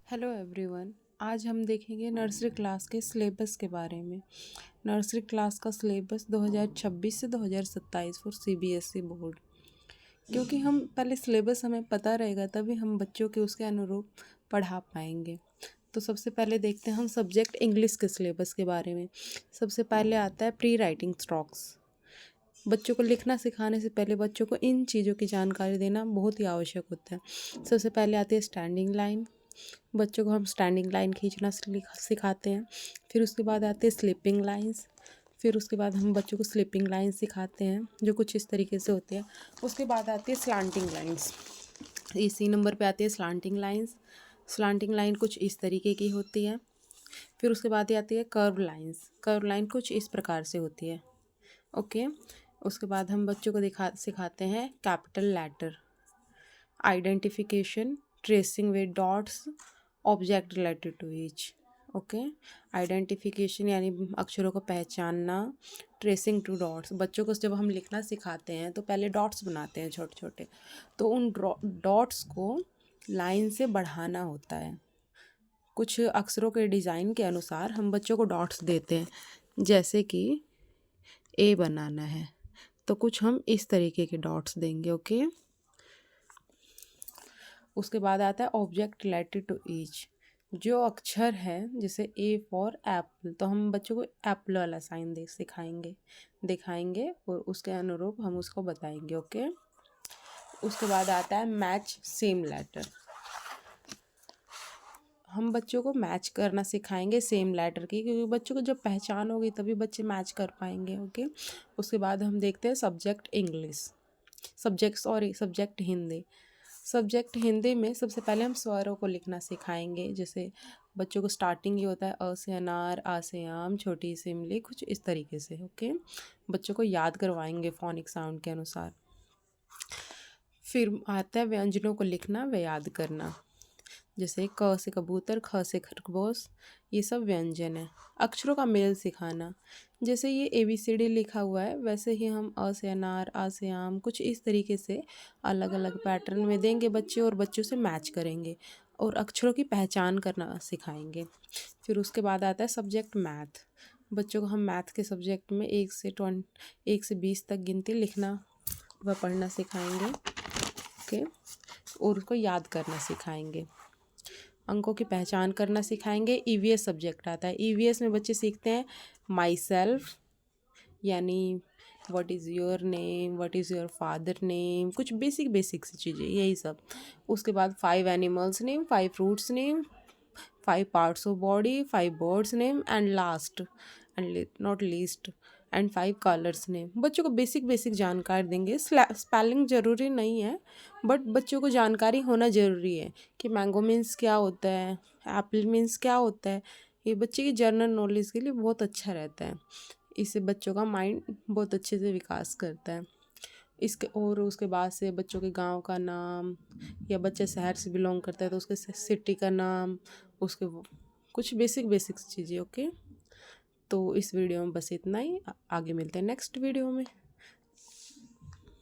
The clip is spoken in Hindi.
Hello everyone. आज हम देखेंगे नर्सरी क्लास के सिलेबस के बारे में। नर्सरी क्लास का सिलेबस 2026 से 2027 फॉर सीबीएसई बोर्ड। क्योंकि हम पहले सिलेबस हमें पता रहेगा तभी हम बच्चों के उसके अनुरूप पढ़ा पाएंगे। तो सबसे पहले देखते हैं हम सब्जेक्ट इंग्लिश के सिलेबस के बारे में। सबसे पहले आता है प्री राइटिंग स्ट्रोक्स। बच्चों को लिखना सिखाने से पहले बच्चों को इन चीज़ों की जानकारी देना बहुत ही आवश्यक होता है। सबसे पहले आती है स्टैंडिंग लाइन। बच्चों को हम स्टैंडिंग लाइन खींचना सिखाते हैं। फिर उसके बाद आते हैं स्लीपिंग लाइंस। फिर उसके बाद हम बच्चों को स्लीपिंग लाइन सिखाते हैं जो कुछ इस तरीके से होते हैं। उसके बाद आती है स्लांटिंग लाइंस। इसी नंबर पे आती है स्लांटिंग लाइंस। स्लांटिंग लाइन कुछ इस तरीके की होती है। फिर उसके बाद आती है कर्व लाइंस। कर्व लाइन कुछ इस प्रकार से होती है। ओके। उसके बाद हम बच्चों को सिखाते हैं capital letter, identification, tracing with dots, object related to each. Okay. Identification यानी अक्षरों को पहचानना, ट्रेसिंग टू डॉट्स। बच्चों को जब हम लिखना सिखाते हैं तो पहले डॉट्स बनाते हैं छोटे छोटे, तो उन डॉट्स को लाइन से बढ़ाना होता है। कुछ अक्षरों के डिज़ाइन के अनुसार हम बच्चों को डॉट्स देते हैं। जैसे कि ए बनाना है तो कुछ हम इस तरीके के डॉट्स देंगे। ओके। उसके बाद आता है ऑब्जेक्ट रिलेटेड टू ईच। जो अक्षर है जैसे ए फॉर एप्पल, तो हम बच्चों को एप्पल वाला साइन दिखाएंगे और उसके अनुरूप हम उसको बताएंगे। ओके। उसके बाद आता है मैच सेम लेटर। हम बच्चों को मैच करना सिखाएंगे सेम लेटर की, क्योंकि बच्चों को जब पहचान होगी तभी बच्चे मैच कर पाएंगे। ओके। उसके बाद हम देखते हैं subject English, subject Hindi. Subject Hindi में सबसे पहले हम स्वरों को लिखना सिखाएंगे। जैसे बच्चों को स्टार्टिंग ये होता है अ से अनार, आ से आम, छोटी सी इमली, कुछ इस तरीके से। ओके। बच्चों को याद करवाएंगे फोनिक साउंड के अनुसार। फिर आता है व्यंजनों को लिखना व याद करना। जैसे क से कबूतर, ख से खरगोश, ये सब व्यंजन है। अक्षरों का मेल सिखाना। जैसे ये ABCD लिखा हुआ है वैसे ही हम अ से अनार, आ से आम, कुछ इस तरीके से अलग अलग पैटर्न में देंगे बच्चे और बच्चों से मैच करेंगे और अक्षरों की पहचान करना सिखाएंगे। फिर उसके बाद आता है सब्जेक्ट मैथ। बच्चों को हम मैथ के सब्जेक्ट में 1 से 20 तक गिनती लिखना व पढ़ना सिखाएंगे। ओके। और उसको याद करना सिखाएंगे। अंकों की पहचान करना सिखाएंगे। EVS सब्जेक्ट आता है। EVS में बच्चे सीखते हैं माई सेल्फ, यानी what is your name, what is your father name, कुछ बेसिक सी चीज़ें, यही सब। उसके बाद 5 animals name, 5 fruits name, 5 parts of body, 5 birds name and last and not least and 5 colours name. बच्चों को बेसिक जानकारी देंगे। स्पेलिंग ज़रूरी नहीं है, बट बच्चों को जानकारी होना ज़रूरी है कि मैंगो मीन्स क्या होता है, एप्पल मीन्स क्या होता है। ये बच्चे की जनरल नॉलेज के लिए बहुत अच्छा रहता है। इससे बच्चों का माइंड बहुत अच्छे से विकास करता है। उसके बाद से बच्चों के गांव का नाम, या बच्चे शहर से बिलोंग करता है तो उसके सिटी का नाम, उसके कुछ बेसिक चीज़ें। ओके। तो इस वीडियो में बस इतना ही। आगे मिलते हैं नेक्स्ट वीडियो में।